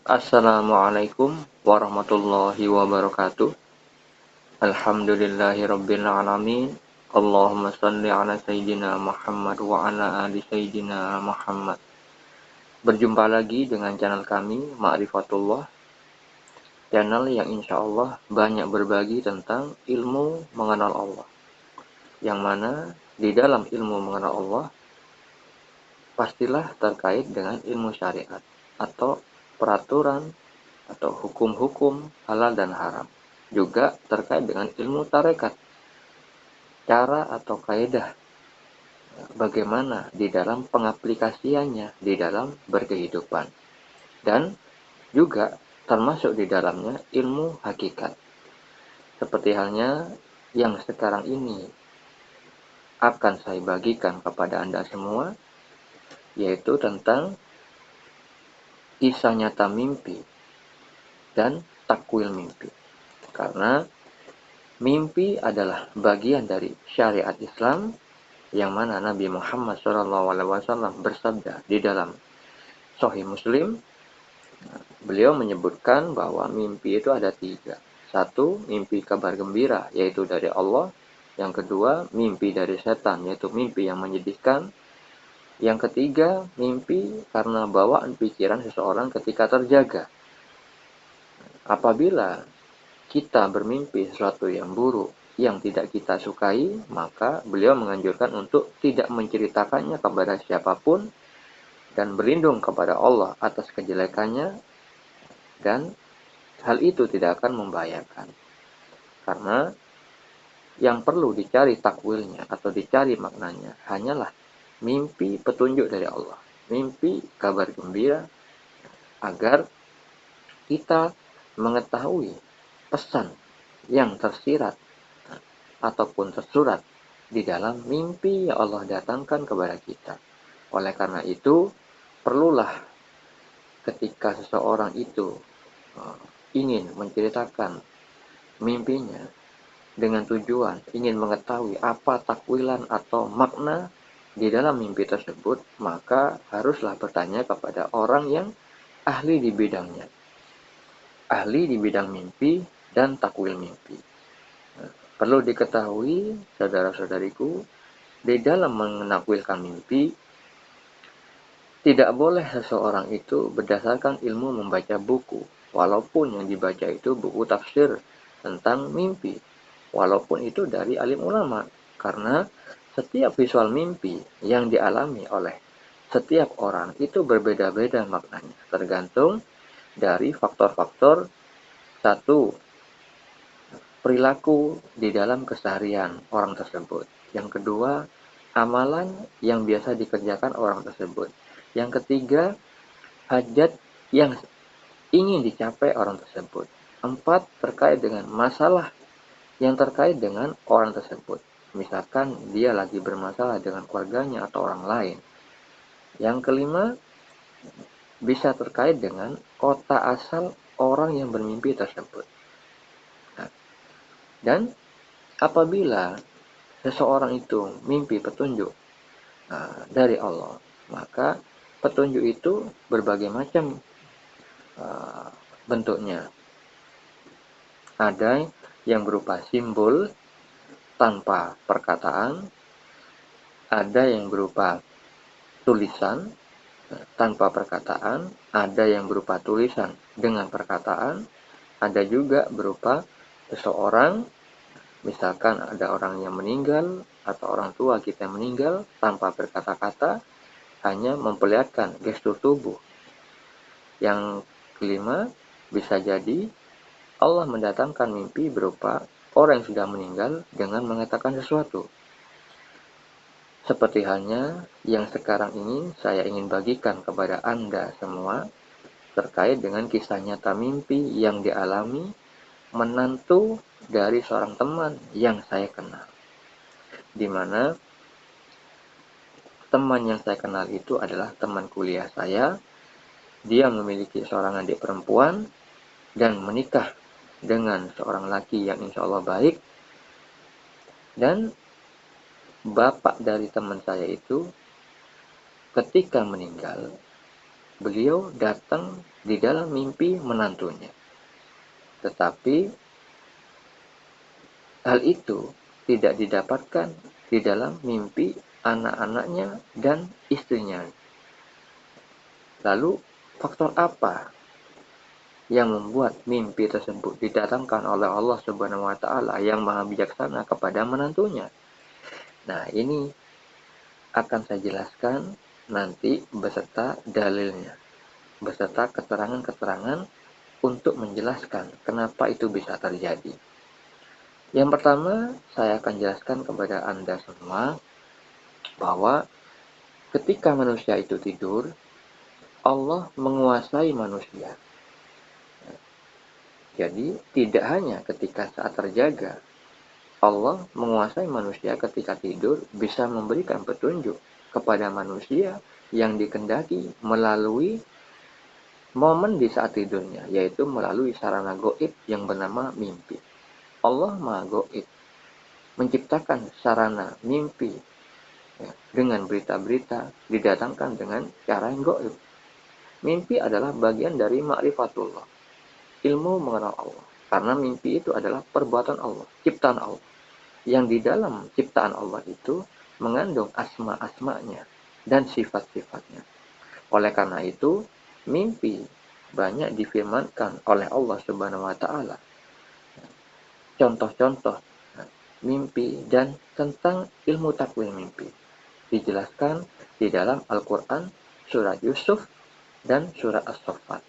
Assalamualaikum warahmatullahi wabarakatuh. Alhamdulillahirabbil alamin. Allahumma shalli ala sayyidina Muhammad wa ala ali sayyidina Muhammad. Berjumpa lagi dengan channel kami Ma'rifatullah, channel yang insyaallah banyak berbagi tentang ilmu mengenal Allah. Yang mana di dalam ilmu mengenal Allah pastilah terkait dengan ilmu syariat atau peraturan atau hukum-hukum halal dan haram. Juga terkait dengan ilmu tarekat, cara atau kaidah bagaimana di dalam pengaplikasiannya di dalam berkehidupan. Dan juga termasuk di dalamnya ilmu hakikat. Seperti halnya yang sekarang ini akan saya bagikan kepada Anda semua, yaitu tentang kisah nyata mimpi dan takwil mimpi. Karena mimpi adalah bagian dari syariat Islam yang mana Nabi Muhammad SAW bersabda di dalam Sahih Muslim. Beliau menyebutkan bahwa mimpi itu ada 3. Satu, mimpi kabar gembira, yaitu dari Allah. Yang kedua, mimpi dari setan, yaitu mimpi yang menyedihkan. Yang ketiga, mimpi karena bawaan pikiran seseorang ketika terjaga. Apabila kita bermimpi sesuatu yang buruk, yang tidak kita sukai, maka beliau menganjurkan untuk tidak menceritakannya kepada siapapun dan berlindung kepada Allah atas kejelekannya, dan hal itu tidak akan membahayakan. Karena yang perlu dicari takwilnya atau dicari maknanya hanyalah mimpi petunjuk dari Allah, mimpi kabar gembira, agar kita mengetahui pesan yang tersirat ataupun tersurat di dalam mimpi yang Allah datangkan kepada kita. Oleh karena itu, perlulah ketika seseorang itu ingin menceritakan mimpinya dengan tujuan ingin mengetahui apa takwilan atau makna di dalam mimpi tersebut, maka haruslah bertanya kepada orang yang ahli di bidangnya, ahli di bidang mimpi dan takwil mimpi. Perlu diketahui, saudara-saudariku, di dalam menakwilkan mimpi, tidak boleh seseorang itu berdasarkan ilmu membaca buku, walaupun yang dibaca itu buku tafsir tentang mimpi, walaupun itu dari alim ulama, karena setiap visual mimpi yang dialami oleh setiap orang itu berbeda-beda maknanya, tergantung dari faktor-faktor. Satu, perilaku di dalam keseharian orang tersebut. Yang kedua, amalan yang biasa dikerjakan orang tersebut. Yang ketiga, hajat yang ingin dicapai orang tersebut. 4, terkait dengan masalah yang terkait dengan orang tersebut. Misalkan dia lagi bermasalah dengan keluarganya atau orang lain. Yang kelima, bisa terkait dengan kota asal orang yang bermimpi tersebut. Dan apabila seseorang itu mimpi petunjuk dari Allah, maka petunjuk itu berbagai macam bentuknya. Ada yang berupa simbol tanpa perkataan, ada yang berupa tulisan tanpa perkataan, ada yang berupa tulisan dengan perkataan, ada juga berupa seseorang, misalkan ada orang yang meninggal atau orang tua kita yang meninggal tanpa berkata-kata, hanya memperlihatkan gestur tubuh. Yang kelima, bisa jadi Allah mendatangkan mimpi berupa orang yang sudah meninggal dengan mengatakan sesuatu. Seperti halnya yang sekarang ini saya ingin bagikan kepada Anda semua terkait dengan kisah nyata mimpi yang dialami menantu dari seorang teman yang saya kenal. Di mana teman yang saya kenal itu adalah teman kuliah saya. Dia memiliki seorang adik perempuan dan menikah dengan seorang laki yang insya Allah baik. Dan bapak dari teman saya itu ketika meninggal, beliau datang di dalam mimpi menantunya. Tetapi hal itu tidak didapatkan di dalam mimpi anak-anaknya dan istrinya. Lalu faktor apa yang membuat mimpi tersebut didatangkan oleh Allah Subhanahu wa taala yang Maha Bijaksana kepada menantunya? Nah, ini akan saya jelaskan nanti beserta dalilnya, beserta keterangan-keterangan untuk menjelaskan kenapa itu bisa terjadi. Yang pertama, saya akan jelaskan kepada Anda semua bahwa ketika manusia itu tidur, Allah menguasai manusia. Jadi, tidak hanya ketika saat terjaga, Allah menguasai manusia ketika tidur, bisa memberikan petunjuk kepada manusia yang dikehendaki melalui momen di saat tidurnya, yaitu melalui sarana gaib yang bernama mimpi. Allah Maha Gaib menciptakan sarana mimpi ya, dengan berita-berita didatangkan dengan cara yang gaib. Mimpi adalah bagian dari ma'rifatullah, ilmu mengenal Allah. Karena mimpi itu adalah perbuatan Allah, ciptaan Allah. Yang di dalam ciptaan Allah itu mengandung asma-asmanya dan sifat-sifatnya. Oleh karena itu, mimpi banyak difirmankan oleh Allah Subhanahu wa taala. Contoh-contoh mimpi dan tentang ilmu takwil mimpi dijelaskan di dalam Al-Qur'an surat Yusuf dan surat As-Saffat.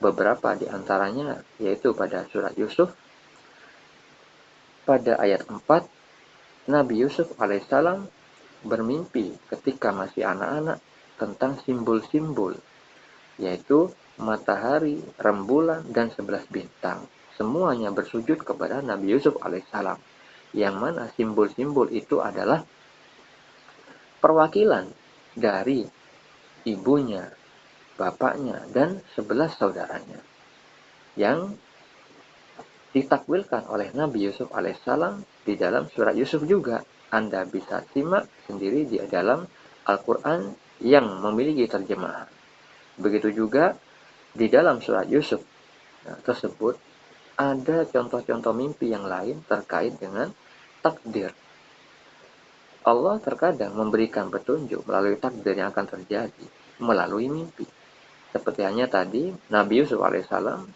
Beberapa di antaranya yaitu pada surat Yusuf pada ayat 4, Nabi Yusuf alaihissalam bermimpi ketika masih anak-anak tentang simbol-simbol, yaitu matahari, rembulan, dan 11 bintang. Semuanya bersujud kepada Nabi Yusuf alaihissalam, yang mana simbol-simbol itu adalah perwakilan dari ibunya, bapaknya, dan 11 saudaranya, yang ditakwilkan oleh Nabi Yusuf alaihissalam di dalam surat Yusuf juga. Anda bisa simak sendiri di dalam Al-Quran yang memiliki terjemahan. Begitu juga di dalam surat Yusuf tersebut ada contoh-contoh mimpi yang lain terkait dengan takdir. Allah terkadang memberikan petunjuk melalui takdir yang akan terjadi melalui mimpi. Seperti hanya tadi, Nabi Yusuf alaihissalam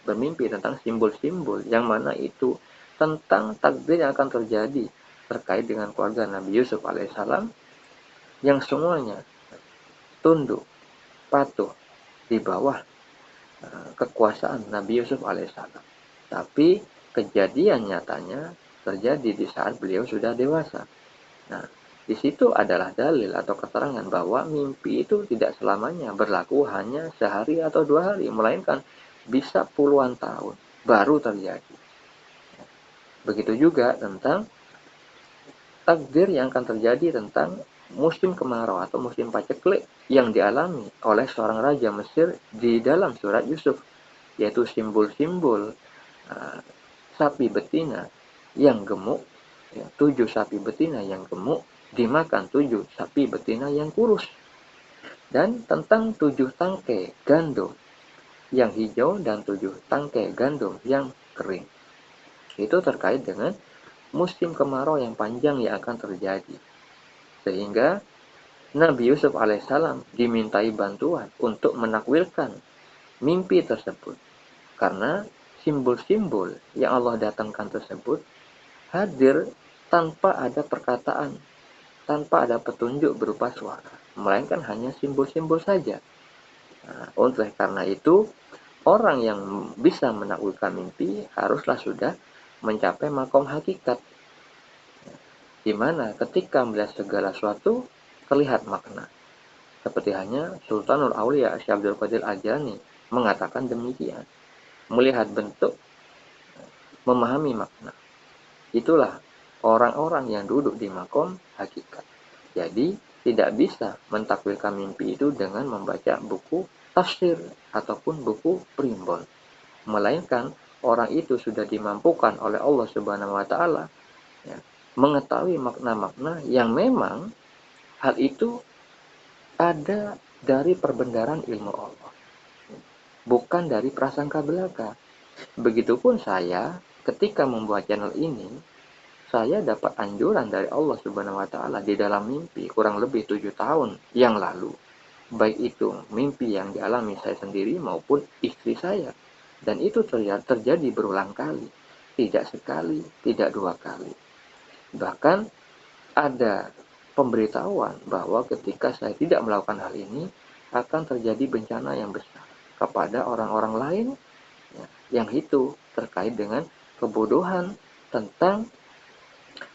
bermimpi tentang simbol-simbol yang mana itu tentang takdir yang akan terjadi terkait dengan keluarga Nabi Yusuf alaihissalam yang semuanya tunduk, patuh di bawah kekuasaan Nabi Yusuf alaihissalam. Tapi kejadian nyatanya terjadi di saat beliau sudah dewasa. Nah, di situ adalah dalil atau keterangan bahwa mimpi itu tidak selamanya berlaku hanya sehari atau 2 hari, melainkan bisa puluhan tahun baru terjadi. Begitu juga tentang takdir yang akan terjadi tentang musim kemarau atau musim paceklik yang dialami oleh seorang raja Mesir di dalam surat Yusuf, yaitu simbol-simbol sapi betina yang gemuk, 7 sapi betina yang gemuk dimakan 7 sapi betina yang kurus, dan tentang 7 tangkai gandum yang hijau dan 7 tangkai gandum yang kering. Itu terkait dengan musim kemarau yang panjang yang akan terjadi. Sehingga Nabi Yusuf alaihissalam dimintai bantuan untuk menakwilkan mimpi tersebut. Karena simbol-simbol yang Allah datangkan tersebut hadir tanpa ada perkataan, tanpa ada petunjuk berupa suara, melainkan hanya simbol-simbol saja. Nah, oleh karena itu, orang yang bisa menakwilkan mimpi haruslah sudah mencapai makom hakikat, di mana ketika melihat segala sesuatu terlihat makna. Seperti hanya Sultanul Aulia Syekh Abdul Qadir Al-Jilani mengatakan demikian. Melihat bentuk, memahami makna. Itulah orang-orang yang duduk di makom hakikat. Jadi, tidak bisa mentakwilkan mimpi itu dengan membaca buku tafsir ataupun buku primbon. Melainkan orang itu sudah dimampukan oleh Allah Subhanahu wa taala ya, mengetahui makna-makna yang memang hal itu ada dari perbendaharaan ilmu Allah, bukan dari prasangka belaka. Begitupun saya ketika membuat channel ini, saya dapat anjuran dari Allah Subhanahu wa taala di dalam mimpi kurang lebih 7 tahun yang lalu. Baik itu mimpi yang dialami saya sendiri maupun istri saya. Dan itu terjadi berulang kali. Tidak sekali, tidak dua kali. Bahkan ada pemberitahuan bahwa ketika saya tidak melakukan hal ini, akan terjadi bencana yang besar kepada orang-orang lain, ya, yang itu terkait dengan kebodohan tentang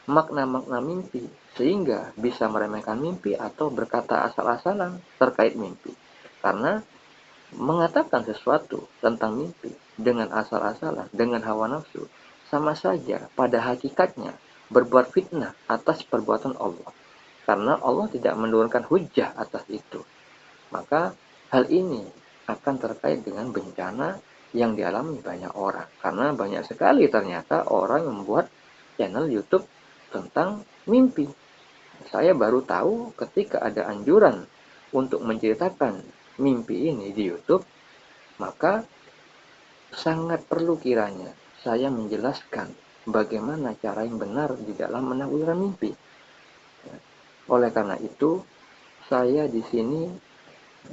makna-makna mimpi, sehingga bisa meremehkan mimpi atau berkata asal-asalan terkait mimpi. Karena mengatakan sesuatu tentang mimpi dengan asal-asalan, dengan hawa nafsu, sama saja pada hakikatnya berbuat fitnah atas perbuatan Allah. Karena Allah tidak menurunkan hujah atas itu. Maka hal ini akan terkait dengan bencana yang dialami banyak orang. Karena banyak sekali ternyata orang yang membuat channel YouTube tentang mimpi. Saya baru tahu ketika ada anjuran untuk menceritakan mimpi ini di YouTube, maka sangat perlu kiranya saya menjelaskan bagaimana cara yang benar di dalam menakwilkan mimpi. Oleh karena itu, saya di sini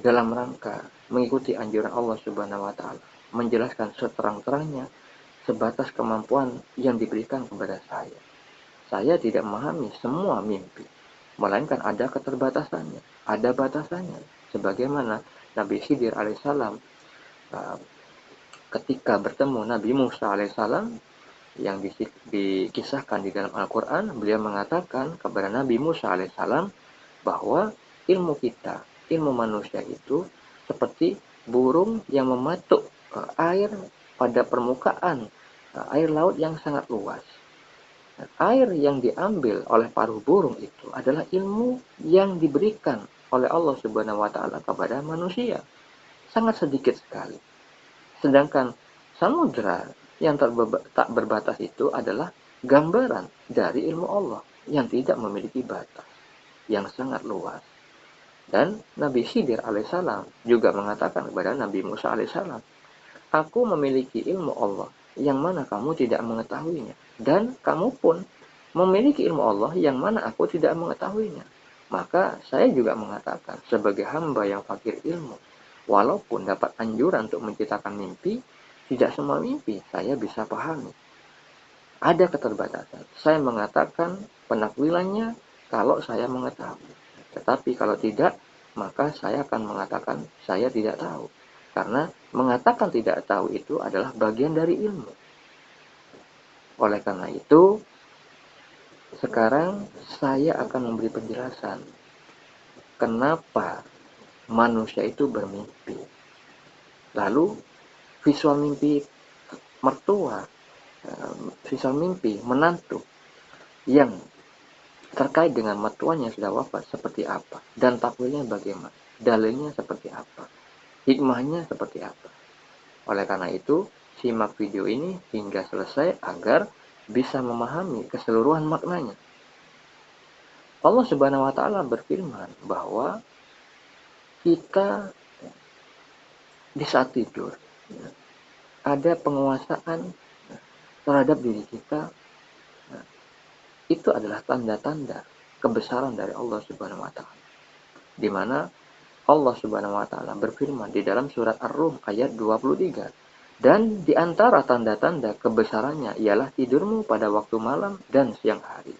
dalam rangka mengikuti anjuran Allah Subhanahu wa taala, menjelaskan seterang-terangnya sebatas kemampuan yang diberikan kepada saya. Saya tidak memahami semua mimpi, melainkan ada keterbatasannya, ada batasannya. Sebagaimana Nabi Khidir alaihissalam ketika bertemu Nabi Musa alaihissalam yang dikisahkan di dalam Al-Quran, beliau mengatakan kepada Nabi Musa alaihissalam bahwa ilmu kita, ilmu manusia itu seperti burung yang mematuk air pada permukaan air laut yang sangat luas. Air yang diambil oleh paruh burung itu adalah ilmu yang diberikan oleh Allah Subhanahu wa taala kepada manusia. Sangat sedikit sekali. Sedangkan samudra yang tak berbatas itu adalah gambaran dari ilmu Allah yang tidak memiliki batas, yang sangat luas. Dan Nabi Khidir alaihissalam juga mengatakan kepada Nabi Musa alaihissalam, "Aku memiliki ilmu Allah yang mana kamu tidak mengetahuinya, dan kamu pun memiliki ilmu Allah yang mana aku tidak mengetahuinya." Maka saya juga mengatakan sebagai hamba yang fakir ilmu, walaupun dapat anjuran untuk menciptakan mimpi, tidak semua mimpi saya bisa pahami. Ada keterbatasan. Saya mengatakan penakwilannya kalau saya mengetahui. Tetapi kalau tidak, maka saya akan mengatakan saya tidak tahu. Karena mengatakan tidak tahu itu adalah bagian dari ilmu. Oleh karena itu, sekarang saya akan memberi penjelasan kenapa manusia itu bermimpi. Lalu visual mimpi mertua, visual mimpi menantu yang terkait dengan mertuanya yang sudah wafat seperti apa, dan takwilnya bagaimana, dalilnya seperti apa, hikmahnya seperti apa. Oleh karena itu, simak video ini hingga selesai agar bisa memahami keseluruhan maknanya. Allah Subhanahu wa taala berfirman bahwa kita di saat tidur ada penguasaan terhadap diri kita. Itu adalah tanda-tanda kebesaran dari Allah Subhanahu wa taala. Di mana Allah Subhanahu wa taala berfirman di dalam surat Ar-Rum ayat 23, "Dan di antara tanda-tanda kebesarannya ialah tidurmu pada waktu malam dan siang hari."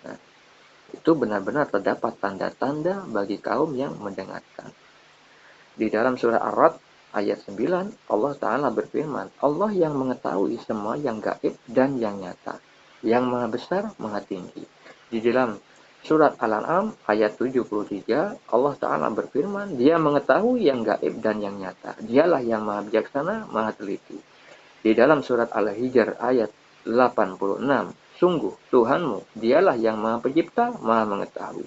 Nah, itu benar-benar terdapat tanda-tanda bagi kaum yang mendengarkan. Di dalam surah Ar-Ra'd ayat 9, Allah Ta'ala berfirman, "Allah yang mengetahui semua yang gaib dan yang nyata, yang maha besar, maha tinggi." Di dalam surat Al-An'am ayat 73, Allah Ta'ala berfirman, "Dia mengetahui yang gaib dan yang nyata. Dialah yang maha bijaksana, maha teliti." Di dalam surat Al-Hijr ayat 86, "Sungguh Tuhanmu, dialah yang maha pencipta, maha mengetahui."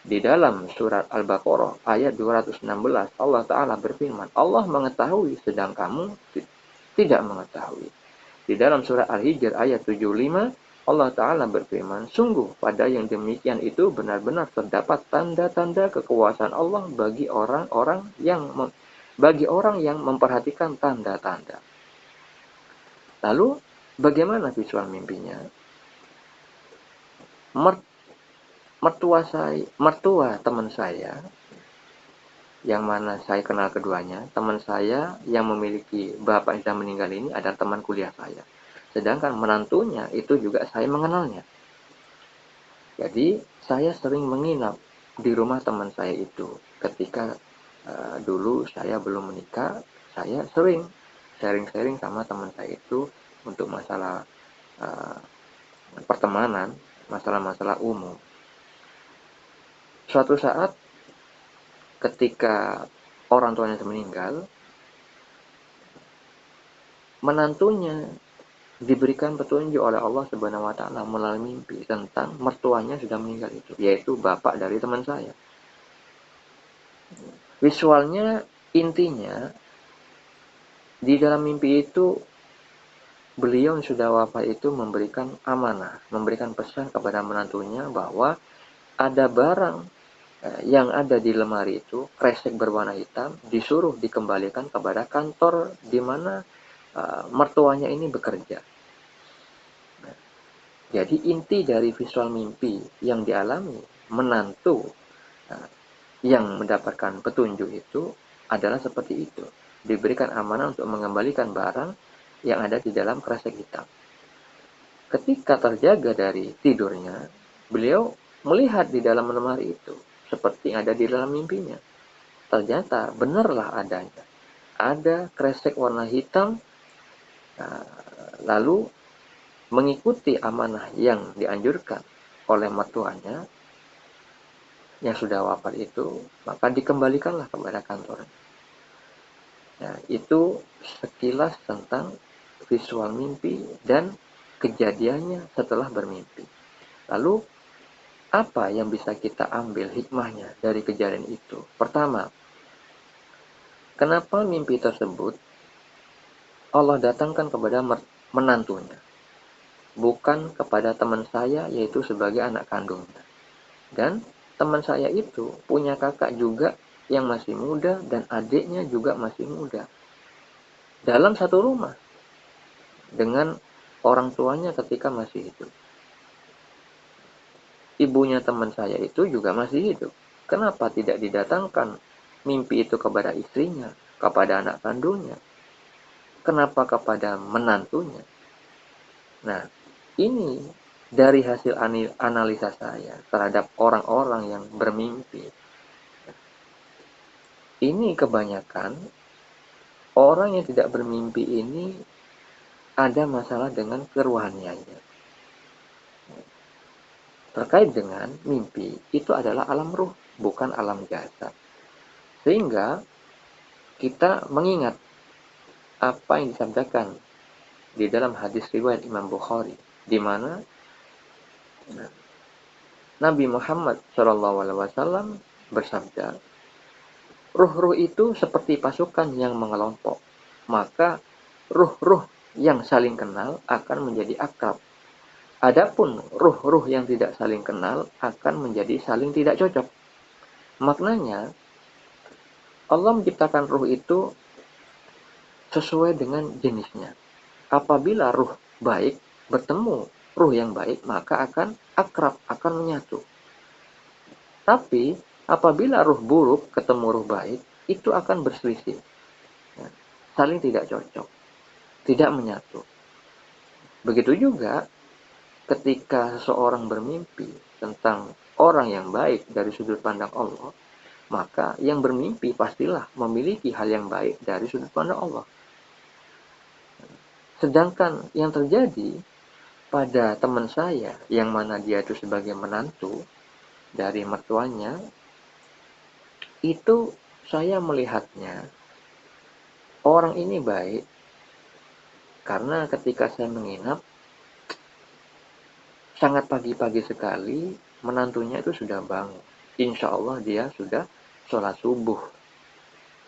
Di dalam surat Al-Baqarah ayat 216, Allah Ta'ala berfirman, "Allah mengetahui sedang kamu tidak mengetahui." Di dalam surat Al-Hijr ayat 75, Allah Ta'ala berfirman, sungguh pada yang demikian itu benar-benar terdapat tanda-tanda kekuasaan Allah bagi orang yang memperhatikan tanda-tanda. Lalu, bagaimana visual mimpinya? Mertua teman saya, yang mana saya kenal keduanya, teman saya yang memiliki bapak yang sudah meninggal ini adalah teman kuliah saya. Sedangkan menantunya itu juga saya mengenalnya. Jadi saya sering menginap di rumah teman saya itu. Ketika dulu saya belum menikah, saya sering sharing-sharing sama teman saya itu untuk masalah uh, pertemanan, masalah-masalah umum. Suatu saat ketika orang tuanya meninggal, menantunya diberikan petunjuk oleh Allah Subhanahu wa taala melalui mimpi tentang mertuanya sudah meninggal itu, yaitu bapak dari teman saya. Visualnya intinya di dalam mimpi itu beliau yang sudah wafat itu memberikan amanah, memberikan pesan kepada menantunya bahwa ada barang yang ada di lemari itu, kresek berwarna hitam, disuruh dikembalikan kepada kantor di mana mertuanya ini bekerja. Jadi inti dari visual mimpi yang dialami menantu yang mendapatkan petunjuk itu adalah seperti itu. Diberikan amanah untuk mengembalikan barang yang ada di dalam kresek hitam. Ketika terjaga dari tidurnya, beliau melihat di dalam lemari itu seperti yang ada di dalam mimpinya. Ternyata benarlah adanya. Ada kresek warna hitam, lalu mengikuti amanah yang dianjurkan oleh mertuanya yang sudah wafat itu, maka dikembalikanlah kepada kantornya. Nah, itu sekilas tentang visual mimpi dan kejadiannya setelah bermimpi. Lalu, apa yang bisa kita ambil hikmahnya dari kejadian itu? Pertama, kenapa mimpi tersebut Allah datangkan kepada menantunya, bukan kepada teman saya, yaitu sebagai anak kandungnya. Dan teman saya itu punya kakak juga yang masih muda dan adiknya juga masih muda. Dalam satu rumah dengan orang tuanya ketika masih hidup. Ibunya teman saya itu juga masih hidup. Kenapa tidak didatangkan mimpi itu kepada istrinya, kepada anak kandungnya? Kenapa kepada menantunya? Nah, ini dari hasil analisa saya terhadap orang-orang yang bermimpi. Ini kebanyakan orang yang tidak bermimpi ini ada masalah dengan kerohaniannya. Terkait dengan mimpi, itu adalah alam ruh, bukan alam jasad. Sehingga kita mengingat apa yang disabdakan di dalam hadis riwayat Imam Bukhari, di mana Nabi Muhammad SAW bersabda, ruh-ruh itu seperti pasukan yang mengelompok, maka ruh-ruh yang saling kenal akan menjadi akrab. Adapun ruh-ruh yang tidak saling kenal akan menjadi saling tidak cocok. Maknanya, Allah menciptakan ruh itu sesuai dengan jenisnya. Apabila ruh baik bertemu ruh yang baik, maka akan akrab, akan menyatu. Tapi apabila ruh buruk ketemu ruh baik, itu akan berselisih. Saling tidak cocok, tidak menyatu. Begitu juga ketika seseorang bermimpi tentang orang yang baik dari sudut pandang Allah, maka yang bermimpi pastilah memiliki hal yang baik dari sudut pandang Allah. Sedangkan yang terjadi pada teman saya, yang mana dia itu sebagai menantu dari mertuanya, itu saya melihatnya orang ini baik karena ketika saya menginap sangat pagi-pagi sekali, menantunya itu sudah bangun. Insya Allah dia sudah sholat subuh.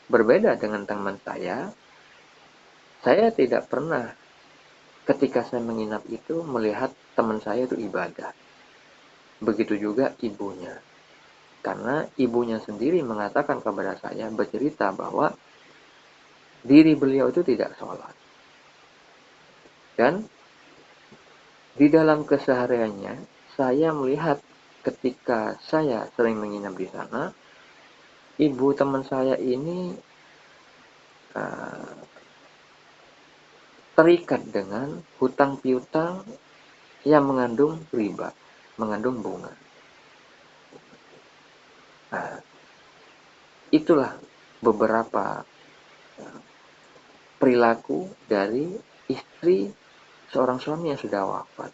Berbeda dengan teman saya tidak pernah ketika saya menginap itu melihat teman saya itu ibadah. Begitu juga ibunya. Karena ibunya sendiri mengatakan kepada saya, bercerita bahwa diri beliau itu tidak sholat. Dan di dalam kesehariannya, saya melihat ketika saya sering menginap di sana, ibu teman saya ini uh, terikat dengan hutang piutang yang mengandung riba, mengandung bunga. Nah, itulah beberapa perilaku dari istri seorang suami yang sudah wafat.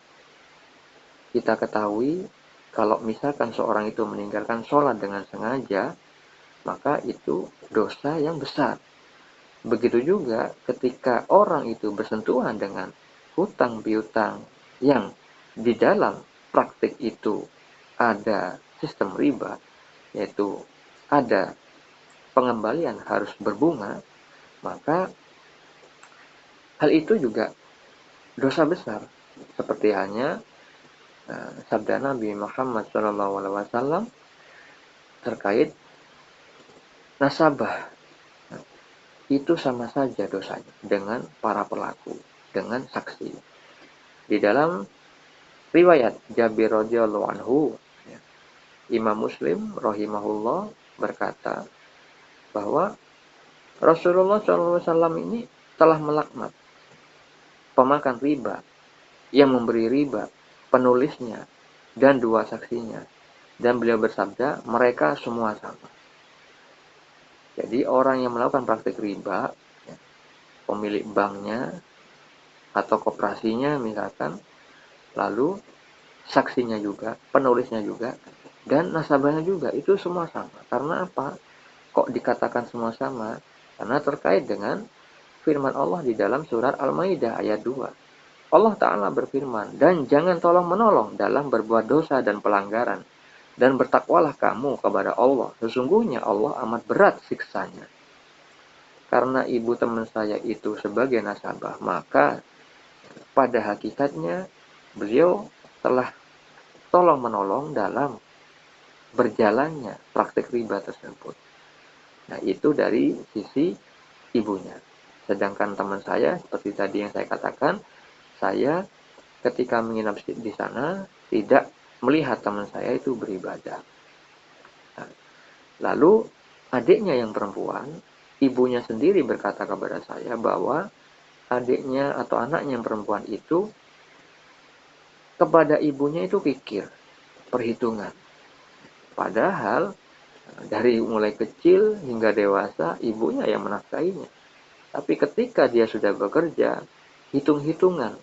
Kita ketahui kalau misalkan seorang itu meninggalkan sholat dengan sengaja, maka itu dosa yang besar. Begitu juga ketika orang itu bersentuhan dengan hutang piutang yang di dalam praktik itu ada sistem riba, yaitu ada pengembalian harus berbunga, maka hal itu juga dosa besar. Seperti halnya sabda Nabi Muhammad SAW terkait nasabah, itu sama saja dosanya dengan para pelaku, dengan saksi. Di dalam riwayat Jabir radhiyallahu anhu, Imam Muslim rahimahullah berkata bahwa Rasulullah SAW ini telah melaknat pemakan riba, yang memberi riba, penulisnya, dan dua saksinya. Dan beliau bersabda, mereka semua sama. Jadi orang yang melakukan praktik riba, pemilik banknya atau koperasinya misalkan, lalu saksinya juga, penulisnya juga, dan nasabahnya juga, itu semua sama. Karena apa? Kok dikatakan semua sama? Karena terkait dengan firman Allah di dalam surat Al-Maidah ayat 2. Allah Ta'ala berfirman, dan jangan tolong-menolong dalam berbuat dosa dan pelanggaran, dan bertakwalah kamu kepada Allah. Sesungguhnya Allah amat berat siksanya. Karena ibu teman saya itu sebagai nasabah, maka pada hakikatnya beliau telah tolong-menolong dalam berjalannya praktik riba tersebut. Nah, itu dari sisi ibunya. Sedangkan teman saya, seperti tadi yang saya katakan, saya ketika menginap di sana tidak melihat teman saya itu beribadah. Nah, lalu adiknya yang perempuan, ibunya sendiri berkata kepada saya bahwa adiknya atau anaknya yang perempuan itu kepada ibunya itu kikir, perhitungan. Padahal dari mulai kecil hingga dewasa ibunya yang menafkahinya. Tapi ketika dia sudah bekerja, hitung-hitungan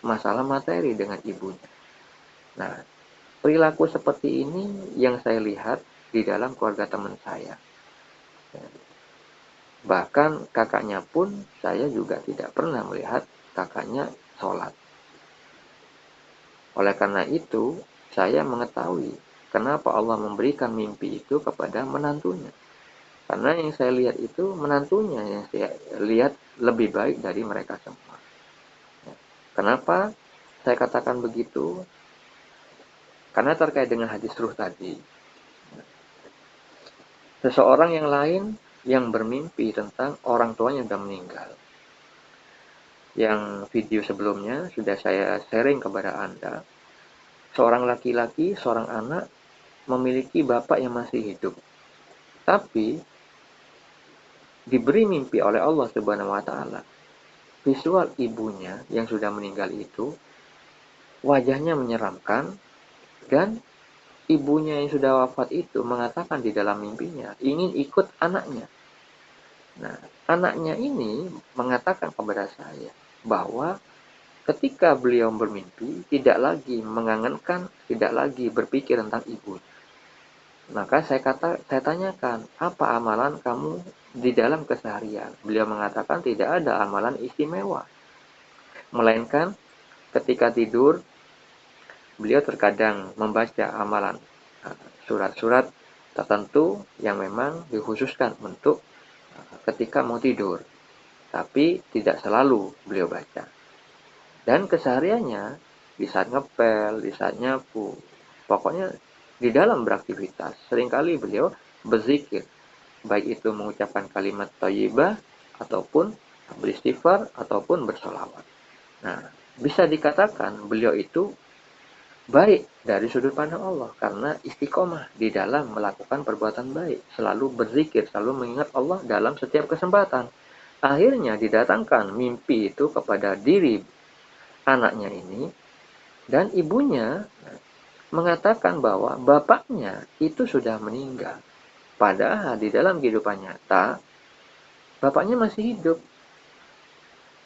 masalah materi dengan ibunya. Nah, perilaku seperti ini yang saya lihat di dalam keluarga teman saya. Bahkan kakaknya pun saya juga tidak pernah melihat kakaknya sholat. Oleh karena itu, saya mengetahui kenapa Allah memberikan mimpi itu kepada menantunya. Karena yang saya lihat itu menantunya yang saya lihat lebih baik dari mereka semua. Kenapa saya katakan begitu? Karena terkait dengan hadis ruh tadi. Seseorang yang lain yang bermimpi tentang orang tuanya yang sudah meninggal. Yang video sebelumnya sudah saya sharing kepada Anda. Seorang laki-laki, seorang anak memiliki bapak yang masih hidup. Tapi diberi mimpi oleh Allah Subhanahu wa taala. Visual ibunya yang sudah meninggal itu wajahnya menyeramkan dan ibunya yang sudah wafat itu mengatakan di dalam mimpinya ingin ikut anaknya. Nah, anaknya ini mengatakan kepada saya bahwa ketika beliau bermimpi tidak lagi mengangankan, tidak lagi berpikir tentang ibunya. Maka saya tanyakan, apa amalan kamu di dalam keseharian? Beliau mengatakan tidak ada amalan istimewa. Melainkan ketika tidur, beliau terkadang membaca amalan surat-surat tertentu yang memang dikhususkan untuk ketika mau tidur. Tapi tidak selalu beliau baca. Dan kesehariannya, di saat ngepel, di saat nyapu, pokoknya di dalam beraktivitas, seringkali beliau berzikir, baik itu mengucapkan kalimat thayyibah, ataupun beristighfar, ataupun bersolawat. Nah, bisa dikatakan beliau itu baik dari sudut pandang Allah, karena istiqomah di dalam melakukan perbuatan baik, selalu berzikir, selalu mengingat Allah dalam setiap kesempatan. Akhirnya didatangkan mimpi itu kepada diri anaknya ini, dan ibunya mengatakan bahwa bapaknya itu sudah meninggal. Padahal di dalam kehidupan nyata, bapaknya masih hidup.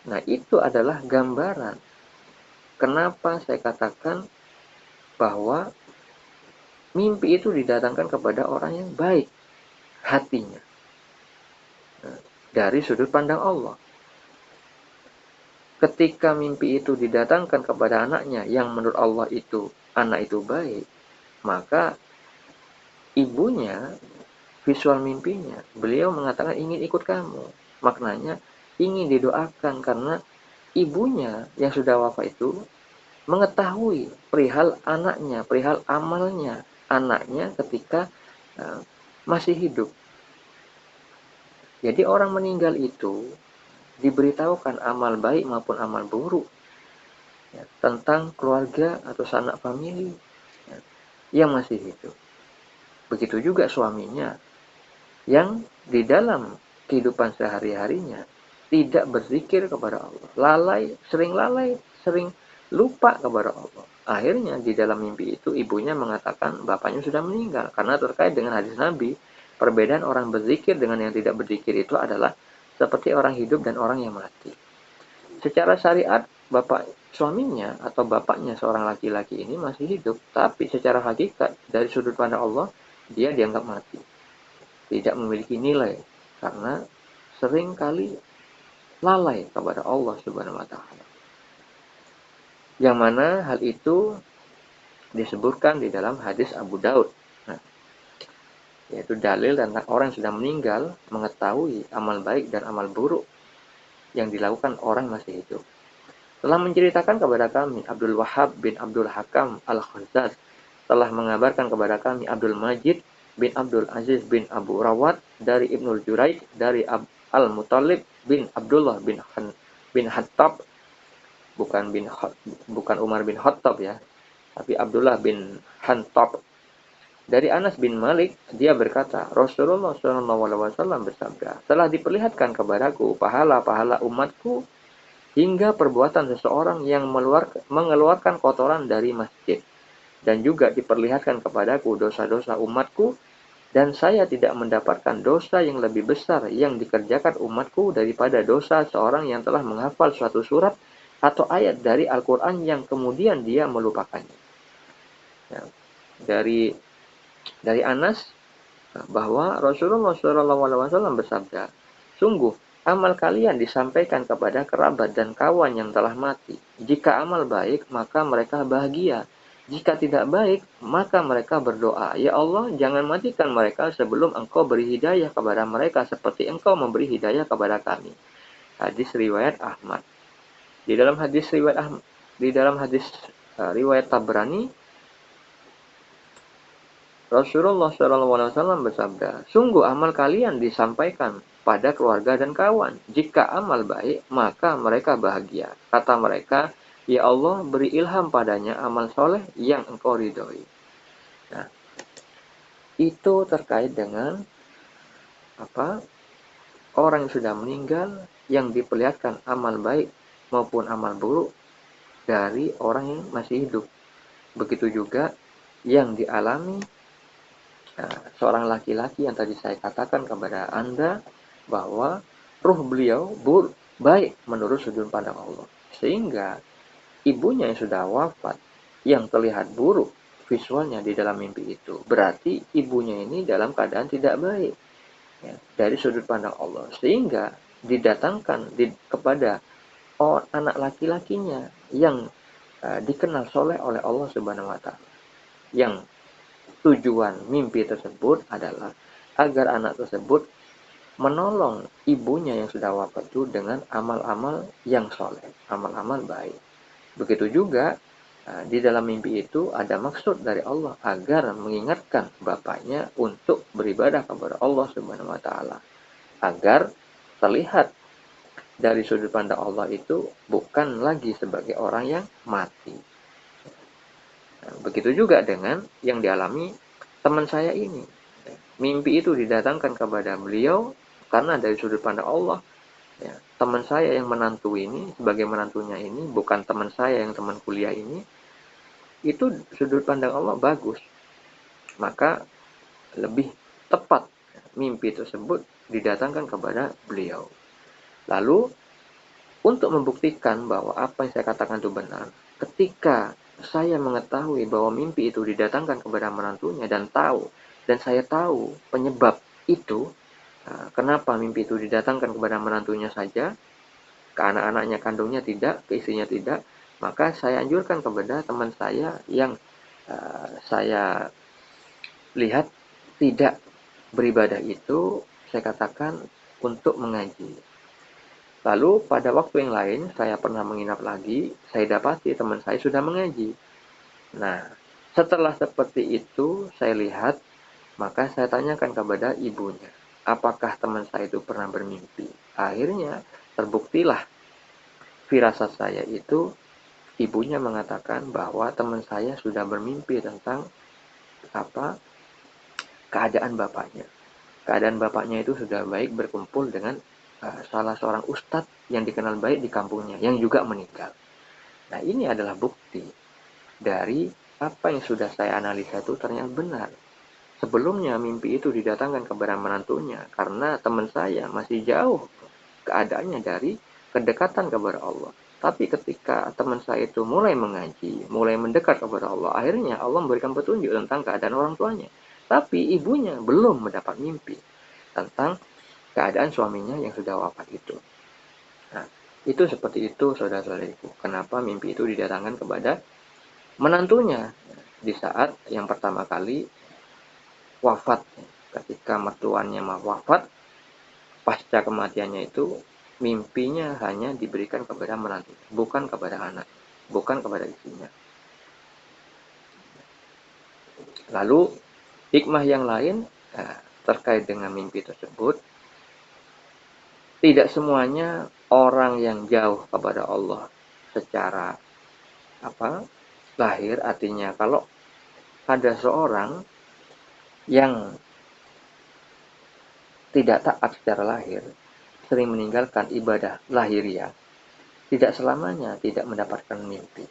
Nah, itu adalah gambaran kenapa saya katakan bahwa mimpi itu didatangkan kepada orang yang baik hatinya. Nah, dari sudut pandang Allah. Ketika mimpi itu didatangkan kepada anaknya yang menurut Allah itu anak itu baik, maka ibunya visual mimpinya, beliau mengatakan ingin ikut kamu. Maknanya ingin didoakan karena ibunya yang sudah wafat itu mengetahui perihal anaknya, perihal amalnya anaknya ketika masih hidup. Jadi orang meninggal itu diberitahukan amal baik maupun amal buruk, ya, tentang keluarga atau sanak famili, ya, yang masih hidup. Begitu juga suaminya yang di dalam kehidupan sehari-harinya tidak berzikir kepada Allah, lalai, sering lupa kepada Allah. Akhirnya di dalam mimpi itu ibunya mengatakan bapaknya sudah meninggal, karena terkait dengan hadis Nabi, perbedaan orang berzikir dengan yang tidak berzikir itu adalah seperti orang hidup dan orang yang mati. Secara syariat, bapak suaminya atau bapaknya seorang laki-laki ini masih hidup, tapi secara hakikat dari sudut pandang Allah dia dianggap mati, tidak memiliki nilai, karena seringkali lalai kepada Allah Subhanahu wa taala. Yang mana hal itu disebutkan di dalam hadis Abu Daud. Nah, yaitu dalil tentang orang yang sudah meninggal mengetahui amal baik dan amal buruk yang dilakukan orang masih hidup. Telah menceritakan kepada kami Abdul Wahab bin Abdul Hakam Al-Khazzaz, telah mengabarkan kepada kami Abdul Majid bin Abdul Aziz bin Abu Rawat dari Ibnul Juraij dari Al-Muttalib bin Abdullah bin Hattab, bukan Umar bin Khattab ya, tapi Abdullah bin Hattab. Dari Anas bin Malik, dia berkata, Rasulullah SAW bersabda, telah diperlihatkan kepadaku pahala-pahala umatku hingga perbuatan seseorang yang mengeluarkan kotoran dari masjid. Dan juga diperlihatkan kepadaku dosa-dosa umatku, dan saya tidak mendapatkan dosa yang lebih besar yang dikerjakan umatku daripada dosa seorang yang telah menghafal suatu surat atau ayat dari Al-Quran yang kemudian dia melupakannya. Ya, dari Anas bahwa Rasulullah SAW bersabda, sungguh amal kalian disampaikan kepada kerabat dan kawan yang telah mati. Jika amal baik, maka mereka bahagia. Jika tidak baik, maka mereka berdoa, ya Allah, jangan matikan mereka sebelum Engkau beri hidayah kepada mereka seperti Engkau memberi hidayah kepada kami. Hadis riwayat Ahmad. Di dalam hadis riwayat Tabrani, Rasulullah SAW bersabda, sungguh amal kalian disampaikan pada keluarga dan kawan. Jika amal baik, maka mereka bahagia. Kata mereka, ya Allah, beri ilham padanya amal soleh yang Engkau ridhoi. Nah, itu terkait dengan orang yang sudah meninggal yang diperlihatkan amal baik maupun amal buruk dari orang yang masih hidup. Begitu juga yang dialami seorang laki-laki yang tadi saya katakan kepada Anda bahwa ruh beliau baik menurut sudut pandang Allah. Sehingga ibunya yang sudah wafat yang terlihat buruk visualnya di dalam mimpi itu, berarti ibunya ini dalam keadaan tidak baik ya, dari sudut pandang Allah. Sehingga didatangkan kepada anak laki-lakinya yang dikenal soleh oleh Allah Subhanahu wa taala. Yang tujuan mimpi tersebut adalah agar anak tersebut menolong ibunya yang sudah wafat itu dengan amal-amal yang soleh, amal-amal baik. Begitu juga di dalam mimpi itu ada maksud dari Allah agar mengingatkan bapaknya untuk beribadah kepada Allah Subhanahu wa taala, agar terlihat dari sudut pandang Allah itu bukan lagi sebagai orang yang mati. Nah, begitu juga dengan yang dialami teman saya ini. Mimpi itu didatangkan kepada beliau karena dari sudut pandang Allah, ya, teman saya yang menantu ini, sebagai menantunya ini, bukan teman saya yang teman kuliah ini, itu sudut pandang Allah bagus. Maka lebih tepat mimpi tersebut didatangkan kepada beliau. Lalu, untuk membuktikan bahwa apa yang saya katakan itu benar, ketika saya mengetahui bahwa mimpi itu didatangkan kepada menantunya dan saya tahu penyebab itu, kenapa mimpi itu didatangkan kepada menantunya saja, ke anak-anaknya kandungnya tidak, ke istrinya tidak, maka saya anjurkan kepada teman saya yang saya lihat tidak beribadah itu, saya katakan untuk mengaji. Lalu pada waktu yang lain, saya pernah menginap lagi, saya dapati teman saya sudah mengaji. Nah, setelah seperti itu, saya lihat, maka saya tanyakan kepada ibunya, apakah teman saya itu pernah bermimpi? Akhirnya, terbuktilah firasat saya itu, ibunya mengatakan bahwa teman saya sudah bermimpi tentang apa keadaan bapaknya. Keadaan bapaknya itu sudah baik berkumpul dengan salah seorang ustadz yang dikenal baik di kampungnya, yang juga meninggal. Nah, ini adalah bukti dari apa yang sudah saya analisa itu ternyata benar. Sebelumnya mimpi itu didatangkan kepada menantunya karena teman saya masih jauh keadaannya dari kedekatan kepada Allah. Tapi ketika teman saya itu mulai mengaji, mulai mendekat kepada Allah, akhirnya Allah memberikan petunjuk tentang keadaan orang tuanya. Tapi ibunya belum mendapat mimpi tentang keadaan suaminya yang sudah wafat itu. Nah, itu seperti itu saudara-saudariku. Kenapa mimpi itu didatangkan kepada menantunya di saat yang pertama kali wafat. Ketika mertuanya wafat, pasca kematiannya itu mimpinya hanya diberikan kepada menantu, bukan kepada anak, bukan kepada istrinya. Lalu hikmah yang lain terkait dengan mimpi tersebut, tidak semuanya orang yang jauh kepada Allah secara lahir, artinya kalau ada seorang yang tidak taat secara lahir, sering meninggalkan ibadah lahiriah, tidak selamanya tidak mendapatkan mimpi.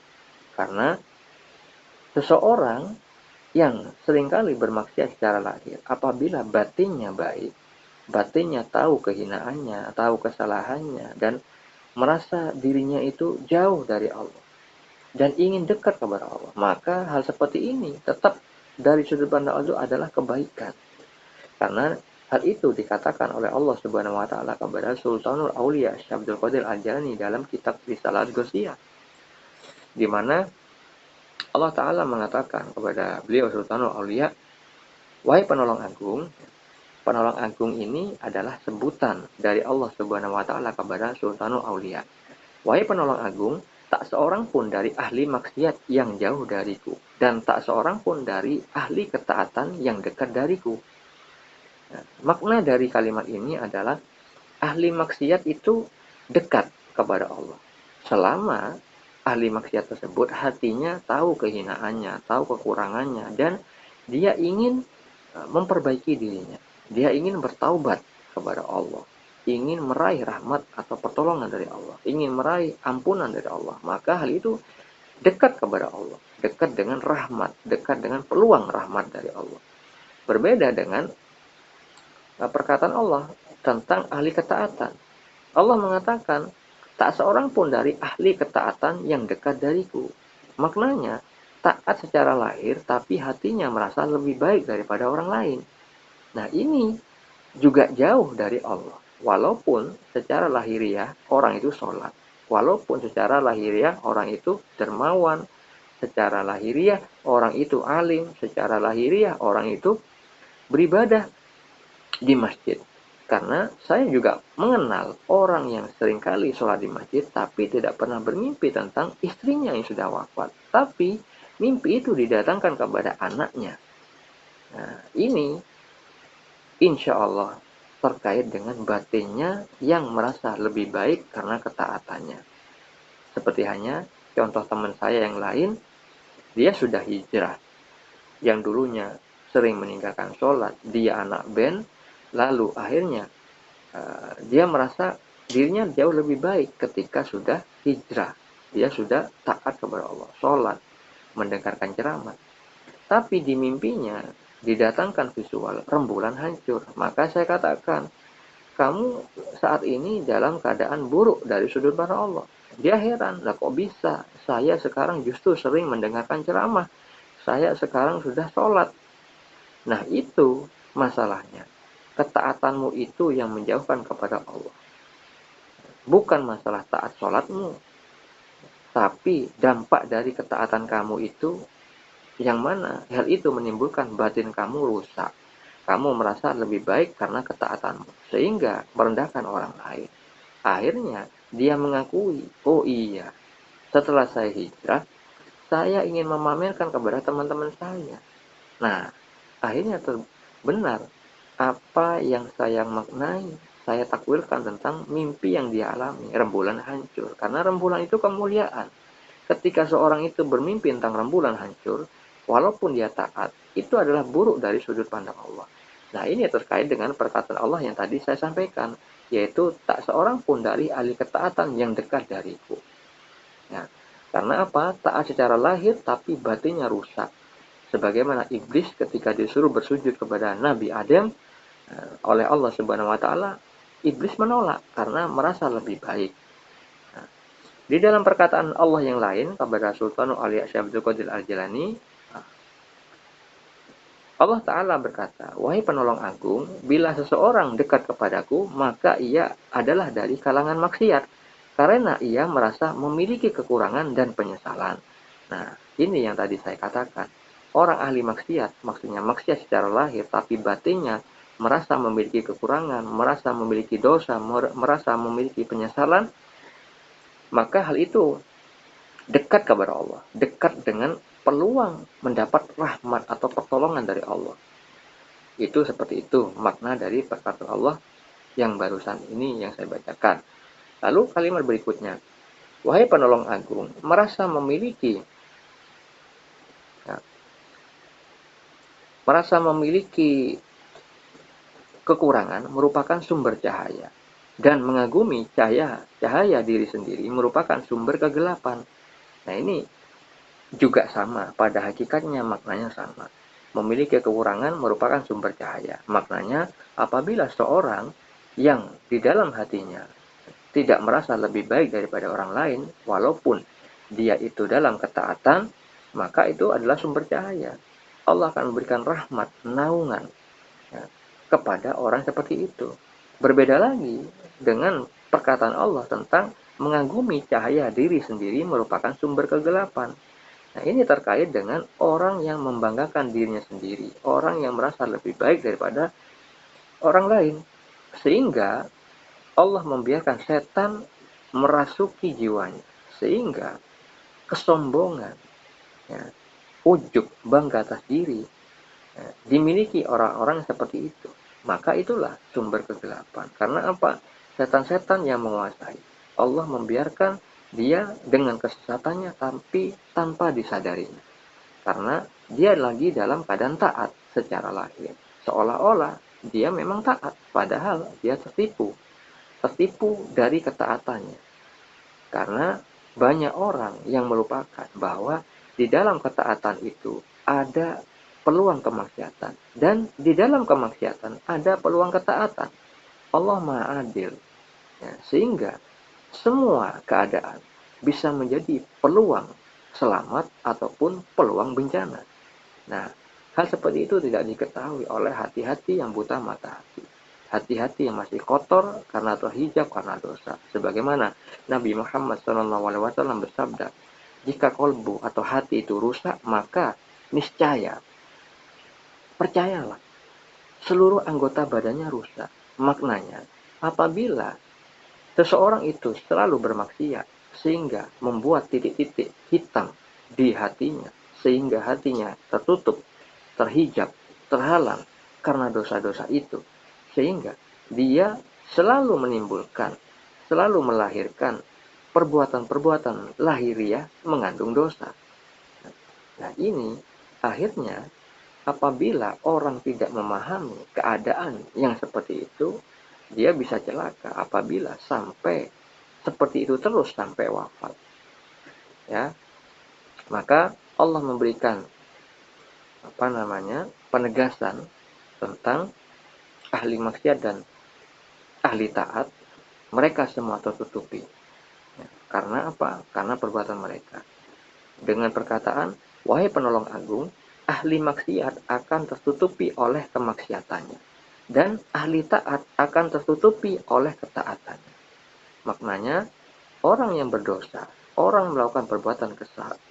Karena seseorang yang seringkali bermaksiat secara lahir, apabila batinnya baik, batinnya tahu kehinaannya, tahu kesalahannya, dan merasa dirinya itu jauh dari Allah, dan ingin dekat kepada Allah, maka hal seperti ini tetap dari sudut pandang Allah adalah kebaikan. Karena hal itu dikatakan oleh Allah Subhanahu wa taala kepada Sultanul Aulia Syekh Abdul Qadir Al-Jailani dalam kitab Risalah Ghausiyah, di mana Allah Ta'ala mengatakan kepada beliau Sultanul Aulia, wahai penolong agung. Penolong agung ini adalah sebutan dari Allah Subhanahu wa taala kepada Sultanul Aulia. Wahai penolong agung, tak seorang pun dari ahli maksiat yang jauh dariku, dan tak seorang pun dari ahli ketaatan yang dekat dariku. Nah, makna dari kalimat ini adalah ahli maksiat itu dekat kepada Allah. Selama ahli maksiat tersebut hatinya tahu kehinaannya, tahu kekurangannya, dan dia ingin memperbaiki dirinya. Dia ingin bertaubat kepada Allah, ingin meraih rahmat atau pertolongan dari Allah, ingin meraih ampunan dari Allah. Maka hal itu dekat kepada Allah, dekat dengan rahmat, dekat dengan peluang rahmat dari Allah. Berbeda dengan perkataan Allah tentang ahli ketaatan. Allah mengatakan, tak seorang pun dari ahli ketaatan yang dekat dariku. Maknanya, taat secara lahir, tapi hatinya merasa lebih baik daripada orang lain. Nah, ini juga jauh dari Allah. Walaupun secara lahiriah orang itu sholat. Walaupun secara lahiriah orang itu dermawan. Secara lahiriah orang itu alim. Secara lahiriah orang itu beribadah di masjid. Karena saya juga mengenal orang yang seringkali sholat di masjid tapi tidak pernah bermimpi tentang istrinya yang sudah wafat. Tapi mimpi itu didatangkan kepada anaknya. Nah, ini insya Allah terkait dengan batinnya yang merasa lebih baik karena ketaatannya. Seperti hanya contoh teman saya yang lain, dia sudah hijrah. Yang dulunya sering meninggalkan sholat, dia anak band, lalu akhirnya dia merasa dirinya jauh lebih baik ketika sudah hijrah. Dia sudah taat kepada Allah, sholat, mendengarkan ceramah. Tapi di mimpinya didatangkan visual rembulan hancur. Maka saya katakan, kamu saat ini dalam keadaan buruk dari sudut pandang Allah. Dia heran, lah kok bisa? Saya sekarang justru sering mendengarkan ceramah. Saya sekarang sudah sholat. Nah itu masalahnya. Ketaatanmu itu yang menjauhkan kepada Allah. Bukan masalah taat sholatmu, tapi dampak dari ketaatan kamu itu yang mana hal itu menimbulkan batin kamu rusak. Kamu merasa lebih baik karena ketaatanmu, sehingga merendahkan orang lain. Akhirnya dia mengakui, oh iya, setelah saya hijrah, saya ingin memamerkan kepada teman-teman saya. Nah, akhirnya benar apa yang saya maknai, saya takwilkan tentang mimpi yang dia alami, rembulan hancur. Karena rembulan itu kemuliaan. Ketika seorang itu bermimpi tentang rembulan hancur, walaupun dia taat, itu adalah buruk dari sudut pandang Allah. Nah, ini terkait dengan perkataan Allah yang tadi saya sampaikan, yaitu tak seorang pun dari ahli ketaatan yang dekat dariku. Ya, karena apa? Taat secara lahir tapi batinnya rusak. Sebagaimana iblis ketika disuruh bersujud kepada Nabi Adam oleh Allah Subhanahu wa taala, iblis menolak karena merasa lebih baik. Nah, di dalam perkataan Allah yang lain kepada Sultan Ali Syabdul Qadir Al-Jilani, Allah Ta'ala berkata, wahai penolong agung, bila seseorang dekat kepadaku, maka ia adalah dari kalangan maksiat, karena ia merasa memiliki kekurangan dan penyesalan. Nah, ini yang tadi saya katakan. Orang ahli maksiat, maksudnya maksiat secara lahir, tapi batinnya merasa memiliki kekurangan, merasa memiliki dosa, merasa memiliki penyesalan, maka hal itu dekat kepada Allah, dekat dengan peluang mendapat rahmat atau pertolongan dari Allah. Itu seperti itu makna dari perkataan Allah yang barusan ini yang saya bacakan. Lalu kalimat berikutnya, wahai penolong agung, merasa memiliki kekurangan merupakan sumber cahaya, dan mengagumi cahaya diri sendiri merupakan sumber kegelapan. Nah, ini juga sama, pada hakikatnya maknanya sama. Memiliki kekurangan merupakan sumber cahaya. Maknanya apabila seorang yang di dalam hatinya tidak merasa lebih baik daripada orang lain, walaupun dia itu dalam ketaatan, maka itu adalah sumber cahaya. Allah akan memberikan rahmat, naungan, ya, kepada orang seperti itu. Berbeda lagi dengan perkataan Allah tentang mengagumi cahaya diri sendiri merupakan sumber kegelapan. Nah, ini terkait dengan orang yang membanggakan dirinya sendiri, orang yang merasa lebih baik daripada orang lain. Sehingga Allah membiarkan setan merasuki jiwanya. Sehingga kesombongan, ya, ujub, bangga atas diri, ya, dimiliki orang-orang seperti itu. Maka itulah sumber kegelapan. Karena apa? Setan-setan yang menguasai. Allah membiarkan dia dengan kesesatannya tapi tanpa disadarinya. Karena dia lagi dalam keadaan taat secara lahir. Seolah-olah dia memang taat, padahal dia tertipu. Tertipu dari ketaatannya. Karena banyak orang yang melupakan bahwa di dalam ketaatan itu ada peluang kemaksiatan. Dan di dalam kemaksiatan ada peluang ketaatan. Allah Maha Adil. Ya, sehingga semua keadaan bisa menjadi peluang selamat ataupun peluang bencana. Nah, hal seperti itu tidak diketahui oleh hati-hati yang buta mata hati. Hati-hati yang masih kotor karena terhijab karena dosa. Sebagaimana Nabi Muhammad SAW bersabda, jika kolbu atau hati itu rusak, maka niscaya, percayalah, seluruh anggota badannya rusak. Maknanya, apabila seseorang itu selalu bermaksiat sehingga membuat titik-titik hitam di hatinya, sehingga hatinya tertutup, terhijab, terhalang karena dosa-dosa itu, sehingga dia selalu menimbulkan, selalu melahirkan perbuatan-perbuatan lahiriah mengandung dosa. Nah, ini akhirnya apabila orang tidak memahami keadaan yang seperti itu, dia bisa celaka apabila sampai seperti itu terus sampai wafat. Ya, maka Allah memberikan penegasan tentang ahli maksiat dan ahli taat, mereka semua tertutupi. Ya, karena apa? Karena perbuatan mereka. Dengan perkataan, wahai penolong agung, ahli maksiat akan tertutupi oleh kemaksiatannya. Dan ahli taat akan tertutupi oleh ketaatannya. Maknanya, orang yang berdosa, orang melakukan perbuatan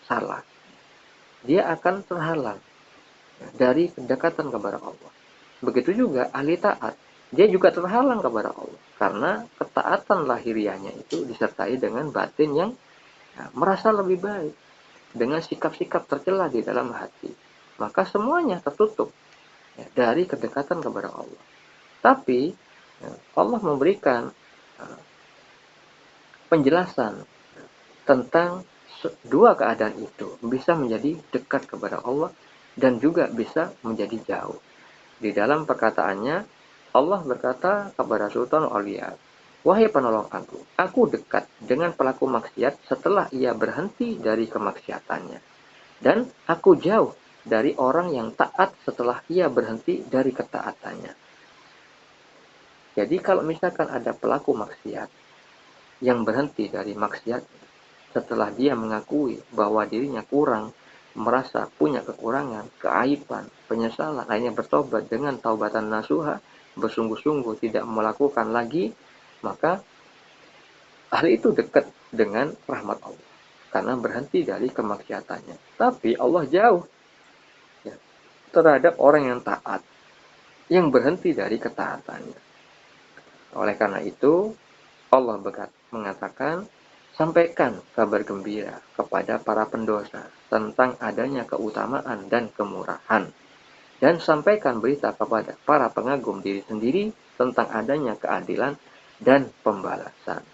salah, dia akan terhalang dari kedekatan kepada Allah. Begitu juga ahli taat, dia juga terhalang kepada Allah. Karena ketaatan lahiriahnya itu disertai dengan batin yang merasa lebih baik, dengan sikap-sikap tercela di dalam hati. Maka semuanya tertutup dari kedekatan kepada Allah. Tapi Allah memberikan penjelasan tentang dua keadaan itu, bisa menjadi dekat kepada Allah dan juga bisa menjadi jauh. Di dalam perkataannya, Allah berkata kepada Sultan Aulia, wahai penolong aku dekat dengan pelaku maksiat setelah ia berhenti dari kemaksiatannya. Dan aku jauh dari orang yang taat setelah ia berhenti dari ketaatannya. Jadi kalau misalkan ada pelaku maksiat yang berhenti dari maksiat setelah dia mengakui bahwa dirinya kurang, merasa punya kekurangan, keaiban, penyesalan, akhirnya bertobat dengan taubatan nasuha, bersungguh-sungguh tidak melakukan lagi, maka hal itu dekat dengan rahmat Allah karena berhenti dari kemaksiatannya. Tapi Allah jauh ya, terhadap orang yang taat, yang berhenti dari ketaatannya. Oleh karena itu, Allah mengatakan, sampaikan kabar gembira kepada para pendosa tentang adanya keutamaan dan kemurahan. Dan sampaikan berita kepada para pengagum diri sendiri tentang adanya keadilan dan pembalasan.